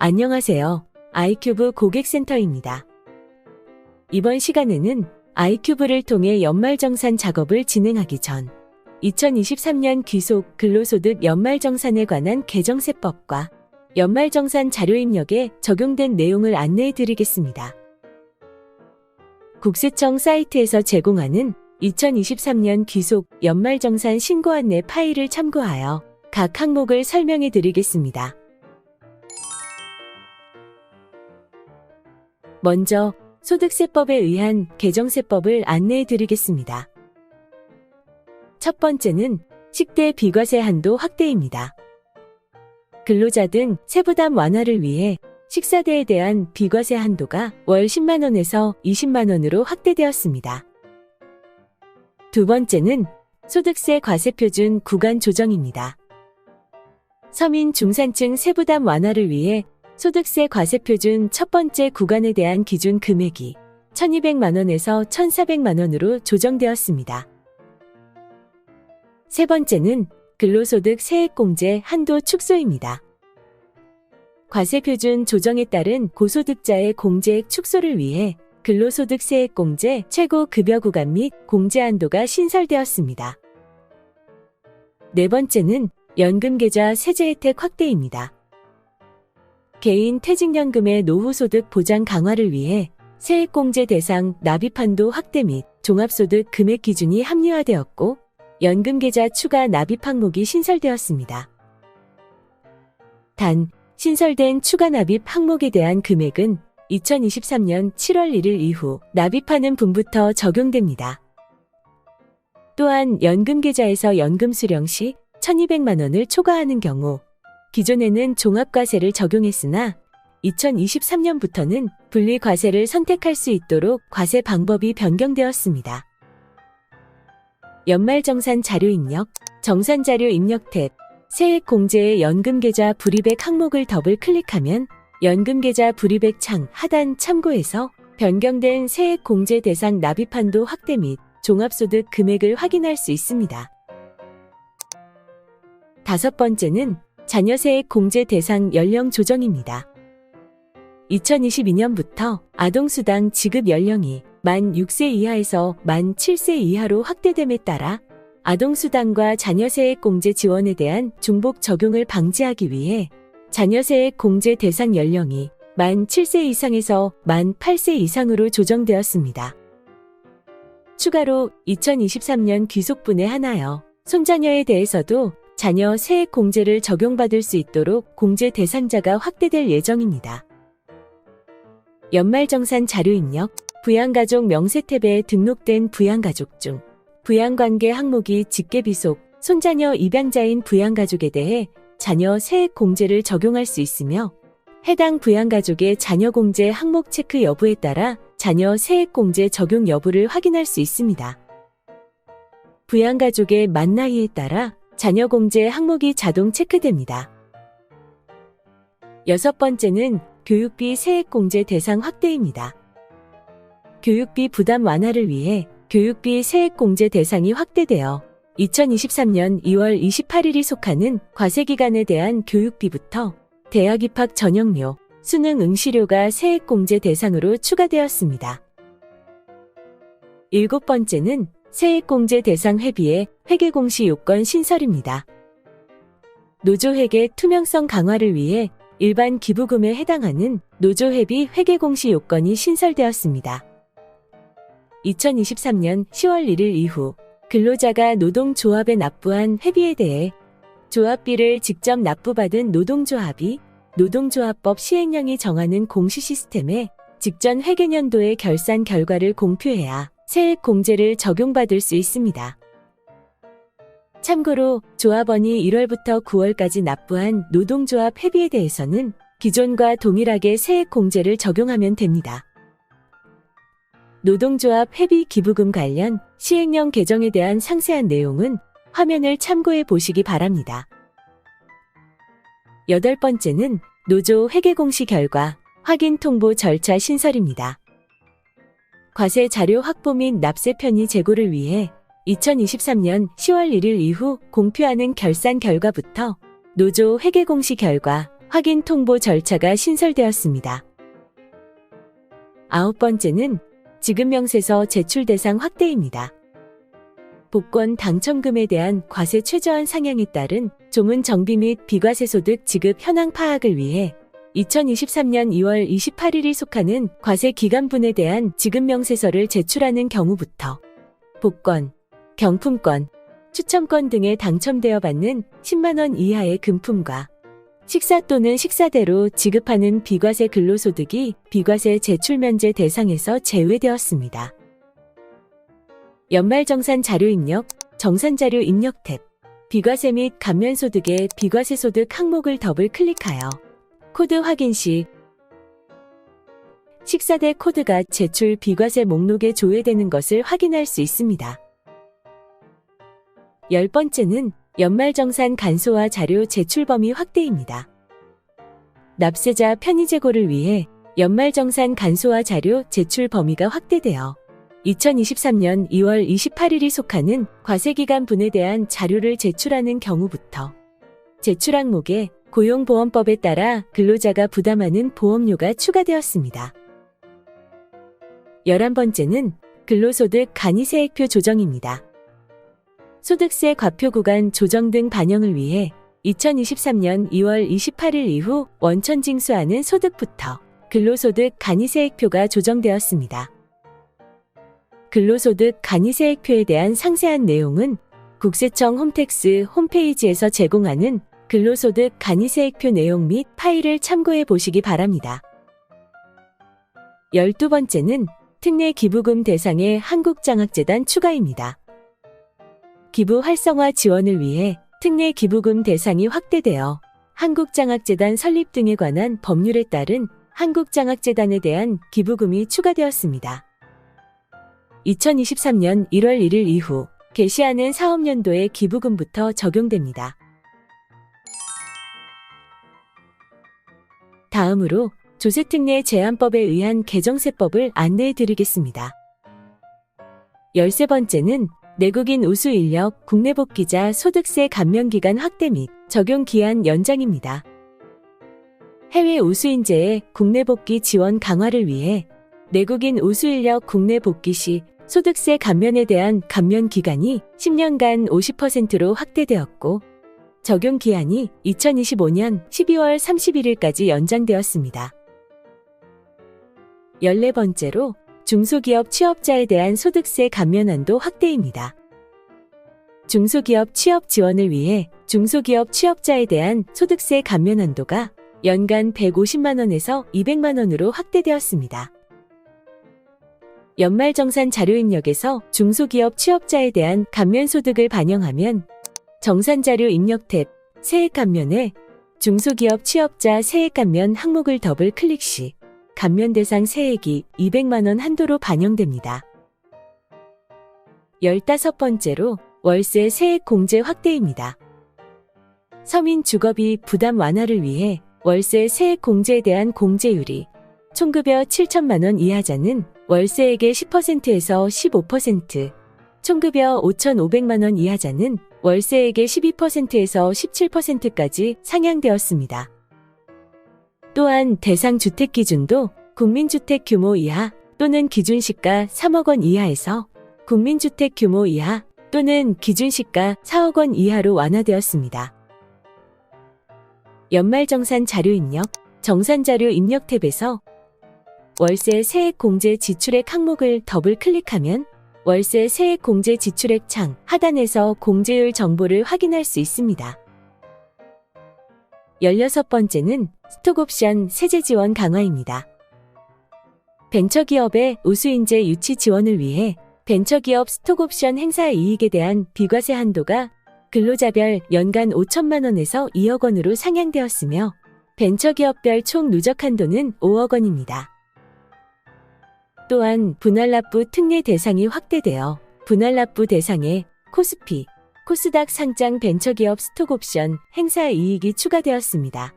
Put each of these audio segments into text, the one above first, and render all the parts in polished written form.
안녕하세요. 아이큐브 고객센터입니다. 이번 시간에는 아이큐브를 통해 연말정산 작업을 진행하기 전 2023년 귀속 근로소득 연말정산에 관한 개정세법과 연말정산 자료 입력에 적용된 내용을 안내해 드리겠습니다. 국세청 사이트에서 제공하는 2023년 귀속 연말정산 신고 안내 파일을 참고하여 각 항목을 설명해 드리겠습니다. 먼저 소득세법에 의한 개정세법을 안내해 드리겠습니다. 첫 번째는 식대 비과세 한도 확대입니다. 근로자 등 세부담 완화를 위해 식사대에 대한 비과세 한도가 월 10만원에서 20만원으로 확대되었습니다. 두 번째는 소득세 과세표준 구간 조정입니다. 서민 중산층 세부담 완화를 위해 소득세 과세표준 첫 번째 구간에 대한 기준 금액이 1,200만원에서 1,400만원으로 조정되었습니다. 세 번째는 근로소득 세액공제 한도 축소입니다. 과세표준 조정에 따른 고소득자의 공제액 축소를 위해 근로소득 세액공제 최고 급여 구간 및 공제 한도가 신설되었습니다. 네 번째는 연금계좌 세제 혜택 확대입니다. 개인 퇴직연금의 노후소득 보장 강화를 위해 세액공제 대상 납입한도 확대 및 종합소득 금액 기준이 합리화되었고 연금계좌 추가 납입 항목이 신설되었습니다. 단, 신설된 추가 납입 항목에 대한 금액은 2023년 7월 1일 이후 납입하는 분부터 적용됩니다. 또한 연금계좌에서 연금 수령 시 1,200만원을 초과하는 경우 기존에는 종합과세를 적용했으나 2023년부터는 분리과세를 선택할 수 있도록 과세 방법이 변경되었습니다. 연말정산 자료 입력, 정산자료 입력 탭, 세액공제의 연금계좌 불이백 항목을 더블 클릭하면 연금계좌 불이백 창 하단 참고에서 변경된 세액공제 대상 납입한도 확대 및 종합소득 금액을 확인할 수 있습니다. 다섯 번째는 자녀세액 공제 대상 연령 조정입니다. 2022년부터 아동수당 지급 연령이 만 6세 이하에서 만 7세 이하로 확대됨에 따라 아동수당과 자녀세액 공제 지원에 대한 중복 적용을 방지하기 위해 자녀세액 공제 대상 연령이 만 7세 이상에서 만 8세 이상으로 조정되었습니다. 추가로 2023년 귀속분에 한하여 손자녀에 대해서도 자녀 세액 공제를 적용받을 수 있도록 공제 대상자가 확대될 예정입니다. 연말정산 자료 입력, 부양가족 명세 탭에 등록된 부양가족 중 부양관계 항목이 직계비속, 손자녀 입양자인 부양가족에 대해 자녀 세액 공제를 적용할 수 있으며 해당 부양가족의 자녀 공제 항목 체크 여부에 따라 자녀 세액 공제 적용 여부를 확인할 수 있습니다. 부양가족의 만 나이에 따라 자녀 공제 항목이 자동 체크됩니다. 여섯 번째는 교육비 세액 공제 대상 확대입니다. 교육비 부담 완화를 위해 교육비 세액 공제 대상이 확대되어 2023년 2월 28일이 속하는 과세기간에 대한 교육비부터 대학 입학 전형료, 수능 응시료가 세액 공제 대상으로 추가되었습니다. 일곱 번째는 세액공제 대상 회비의 회계공시 요건 신설입니다. 노조회계 투명성 강화를 위해 일반 기부금에 해당하는 노조회비 회계공시 요건이 신설되었습니다. 2023년 10월 1일 이후 근로자가 노동조합에 납부한 회비에 대해 조합비를 직접 납부받은 노동조합이 노동조합법 시행령이 정하는 공시 시스템에 직전 회계년도의 결산 결과를 공표해야 세액 공제를 적용받을 수 있습니다. 참고로 조합원이 1월부터 9월까지 납부한 노동조합 회비에 대해서는 기존과 동일하게 세액 공제를 적용하면 됩니다. 노동조합 회비 기부금 관련 시행령 개정에 대한 상세한 내용은 화면을 참고해 보시기 바랍니다. 여덟 번째는 노조 회계공시 결과 확인 통보 절차 신설입니다. 과세 자료 확보 및 납세 편의 제고를 위해 2023년 10월 1일 이후 공표하는 결산 결과부터 노조 회계공시 결과 확인 통보 절차가 신설되었습니다. 9번째는 지급명세서 제출 대상 확대입니다. 복권 당첨금에 대한 과세 최저한 상향에 따른 조문 정비 및 비과세소득 지급 현황 파악을 위해 2023년 2월 28일이 속하는 과세 기간분에 대한 지급명세서를 제출하는 경우부터 복권, 경품권, 추첨권 등에 당첨되어 받는 10만원 이하의 금품과 식사 또는 식사대로 지급하는 비과세 근로소득이 비과세 제출면제 대상에서 제외되었습니다. 연말정산 자료 입력, 정산자료 입력 탭, 비과세 및 감면소득의 비과세소득 항목을 더블 클릭하여 코드 확인 시 식사대 코드가 제출 비과세 목록에 조회되는 것을 확인할 수 있습니다. 10번째는 연말정산 간소화 자료 제출 범위 확대입니다. 납세자 편의 제고를 위해 연말정산 간소화 자료 제출 범위가 확대되어 2023년 2월 28일이 속하는 과세기간분에 대한 자료를 제출하는 경우부터 제출 항목에 고용보험법에 따라 근로자가 부담하는 보험료가 추가되었습니다. 11번째는 근로소득 간이세액표 조정입니다. 소득세 과표 구간 조정 등 반영을 위해 2023년 2월 28일 이후 원천 징수하는 소득부터 근로소득 간이세액표가 조정되었습니다. 근로소득 간이세액표에 대한 상세한 내용은 국세청 홈택스 홈페이지에서 제공하는 근로소득 간이세액표 내용 및 파일을 참고해 보시기 바랍니다. 12번째는 특례 기부금 대상의 한국장학재단 추가입니다. 기부 활성화 지원을 위해 특례 기부금 대상이 확대되어 한국장학재단 설립 등에 관한 법률에 따른 한국장학재단에 대한 기부금이 추가되었습니다. 2023년 1월 1일 이후 개시하는 사업연도의 기부금부터 적용됩니다. 다음으로 조세특례 제한법에 의한 개정세법을 안내해 드리겠습니다. 13번째는 내국인 우수 인력 국내 복귀자 소득세 감면기간 확대 및 적용기한 연장입니다. 해외 우수 인재의 국내 복귀 지원 강화를 위해 내국인 우수 인력 국내 복귀 시 소득세 감면에 대한 감면 기간이 10년간 50%로 확대되었고 적용 기한이 2025년 12월 31일까지 연장되었습니다. 14번째로 중소기업 취업자에 대한 소득세 감면 한도 확대입니다. 중소기업 취업 지원을 위해 중소기업 취업자에 대한 소득세 감면 한도가 연간 150만 원에서 200만 원으로 확대되었습니다. 연말정산 자료 입력에서 중소기업 취업자에 대한 감면소득을 반영하면 정산자료 입력 탭 세액 감면에 중소기업 취업자 세액 감면 항목을 더블 클릭 시 감면 대상 세액이 200만 원 한도로 반영됩니다. 15번째로 월세 세액 공제 확대입니다. 서민 주거비 부담 완화를 위해 월세 세액 공제에 대한 공제율이 총급여 7천만 원 이하자는 월세액의 10%에서 15%, 총급여 5,500만 원 이하자는 월세액의 12%에서 17%까지 상향되었습니다. 또한 대상 주택 기준도 국민주택 규모 이하 또는 기준시가 3억 원 이하에서 국민주택 규모 이하 또는 기준시가 4억 원 이하로 완화되었습니다. 연말정산 자료 입력, 정산자료 입력 탭에서 월세 세액 공제 지출액 항목을 더블 클릭하면 월세 세액 공제 지출액 창 하단에서 공제율 정보를 확인할 수 있습니다. 16번째는 스톡옵션 세제 지원 강화입니다. 벤처기업의 우수인재 유치 지원을 위해 벤처기업 스톡옵션 행사 이익에 대한 비과세 한도가 근로자별 연간 5천만 원에서 2억 원으로 상향되었으며 벤처기업별 총 누적 한도는 5억 원입니다. 또한 분할납부 특례 대상이 확대되어 분할납부 대상에 코스피, 코스닥 상장 벤처기업 스톡옵션 행사 이익이 추가되었습니다.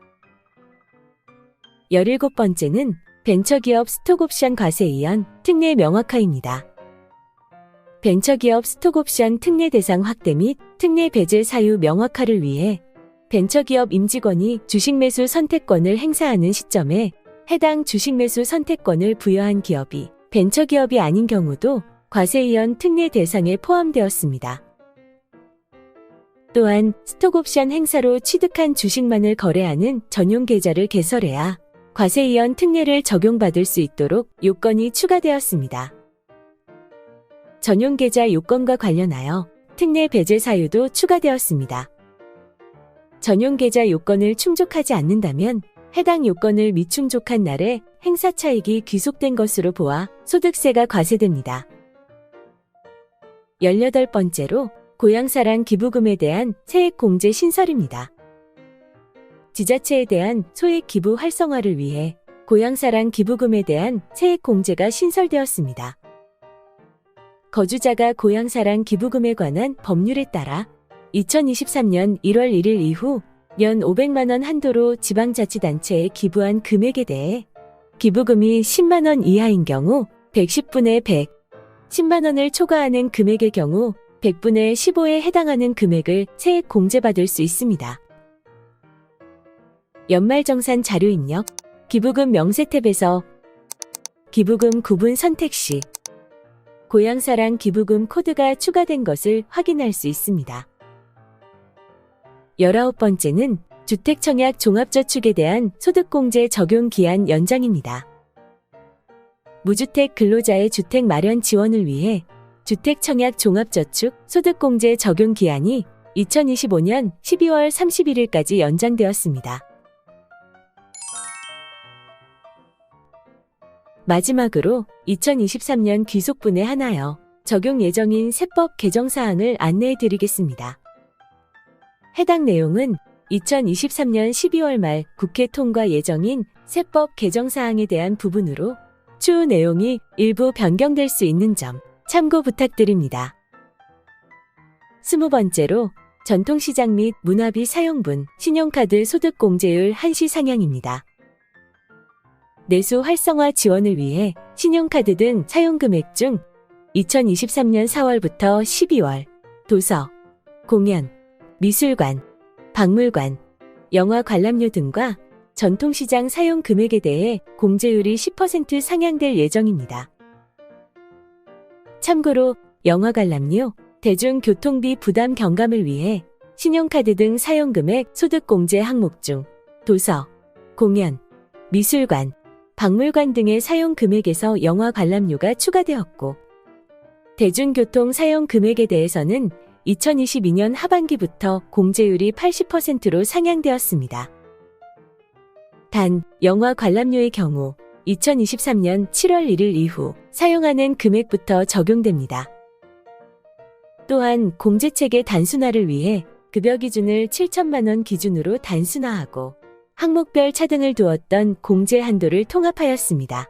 17번째는 벤처기업 스톡옵션 과세 이연 특례 명확화입니다. 벤처기업 스톡옵션 특례 대상 확대 및 특례 배제 사유 명확화를 위해 벤처기업 임직원이 주식매수 선택권을 행사하는 시점에 해당 주식매수 선택권을 부여한 기업이 벤처기업이 아닌 경우도 과세이연 특례 대상에 포함되었습니다. 또한 스톡옵션 행사로 취득한 주식만을 거래하는 전용 계좌를 개설해야 과세이연 특례를 적용받을 수 있도록 요건이 추가되었습니다. 전용 계좌 요건과 관련하여 특례 배제 사유도 추가되었습니다. 전용 계좌 요건을 충족하지 않는다면 해당 요건을 미충족한 날에 행사 차익이 귀속된 것으로 보아 소득세가 과세됩니다. 18번째로 고향사랑 기부금에 대한 세액공제 신설입니다. 지자체에 대한 소액 기부 활성화를 위해 고향사랑 기부금에 대한 세액공제가 신설되었습니다. 거주자가 고향사랑 기부금에 관한 법률에 따라 2023년 1월 1일 이후 연 500만 원 한도로 지방자치단체에 기부한 금액에 대해 기부금이 10만 원 이하인 경우 110분의 100, 10만 원을 초과하는 금액의 경우 100분의 15에 해당하는 금액을 세액 공제받을 수 있습니다. 연말정산 자료 입력, 기부금 명세 탭에서 기부금 구분 선택 시 고향사랑 기부금 코드가 추가된 것을 확인할 수 있습니다. 19번째는 주택청약 종합저축에 대한 소득공제 적용 기한 연장입니다. 무주택 근로자의 주택 마련 지원을 위해 주택청약 종합저축 소득공제 적용 기한이 2025년 12월 31일까지 연장되었습니다. 마지막으로 2023년 귀속분에 한하여 적용 예정인 세법 개정사항을 안내해 드리겠습니다. 해당 내용은 2023년 12월 말 국회 통과 예정인 세법 개정사항에 대한 부분으로 추후 내용이 일부 변경될 수 있는 점 참고 부탁드립니다. 20번째로 전통시장 및 문화비 사용분, 신용카드 소득공제율 한시 상향입니다. 내수 활성화 지원을 위해 신용카드 등 사용금액 중 2023년 4월부터 12월 도서, 공연, 미술관, 박물관, 영화 관람료 등과 전통시장 사용 금액에 대해 공제율이 10% 상향될 예정입니다. 참고로 영화 관람료, 대중교통비 부담 경감을 위해 신용카드 등 사용금액 소득공제 항목 중 도서, 공연, 미술관, 박물관 등의 사용 금액에서 영화 관람료가 추가되었고 대중교통 사용 금액에 대해서는 2022년 하반기부터 공제율이 80%로 상향되었습니다. 단, 영화 관람료의 경우 2023년 7월 1일 이후 사용하는 금액부터 적용됩니다. 또한 공제체계 단순화를 위해 급여 기준을 7천만 원 기준으로 단순화하고 항목별 차등을 두었던 공제 한도를 통합하였습니다.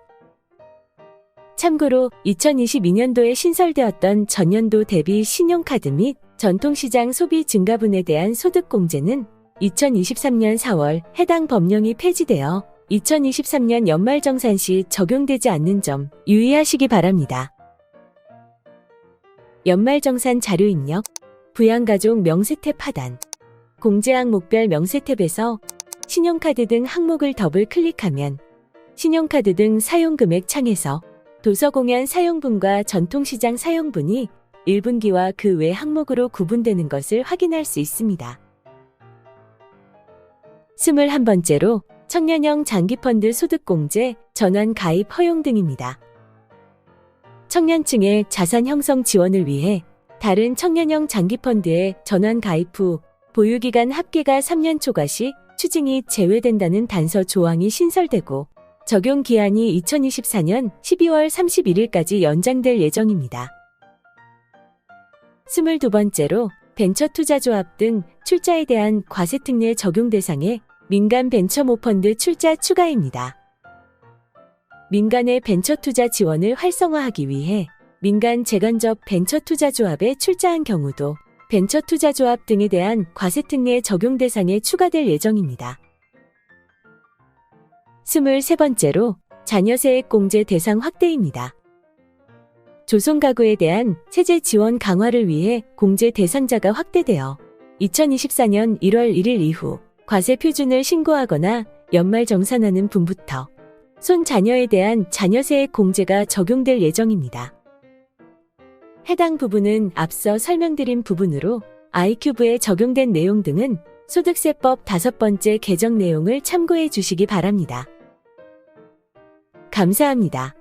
참고로 2022년도에 신설되었던 전년도 대비 신용카드 및 전통시장 소비 증가분에 대한 소득공제는 2023년 4월 해당 법령이 폐지되어 2023년 연말정산 시 적용되지 않는 점 유의하시기 바랍니다. 연말정산 자료 입력, 부양가족 명세 탭 하단, 공제 항목별 명세 탭에서 신용카드 등 항목을 더블 클릭하면 신용카드 등 사용금액 창에서 도서공연 사용분과 전통시장 사용분이 1분기와 그 외 항목으로 구분되는 것을 확인할 수 있습니다. 21번째로 청년형 장기펀드 소득공제, 전환 가입 허용 등입니다. 청년층의 자산 형성 지원을 위해 다른 청년형 장기펀드에 전환 가입 후 보유기간 합계가 3년 초과 시 추징이 제외된다는 단서 조항이 신설되고 적용 기한이 2024년 12월 31일까지 연장될 예정입니다. 22번째로 벤처투자조합 등 출자에 대한 과세특례 적용 대상에 민간 벤처모펀드 출자 추가입니다. 민간의 벤처투자 지원을 활성화하기 위해 민간 재간접 벤처투자조합에 출자한 경우도 벤처투자조합 등에 대한 과세특례 적용 대상에 추가될 예정입니다. 23번째로 자녀세액공제 대상 확대입니다. 조선가구에 대한 세제 지원 강화를 위해 공제 대상자가 확대되어 2024년 1월 1일 이후 과세 표준을 신고하거나 연말 정산하는 분부터 손자녀에 대한 자녀세액 공제가 적용될 예정입니다. 해당 부분은 앞서 설명드린 부분으로 아이큐브에 적용된 내용 등은 소득세법 5번째 개정 내용을 참고해 주시기 바랍니다. 감사합니다.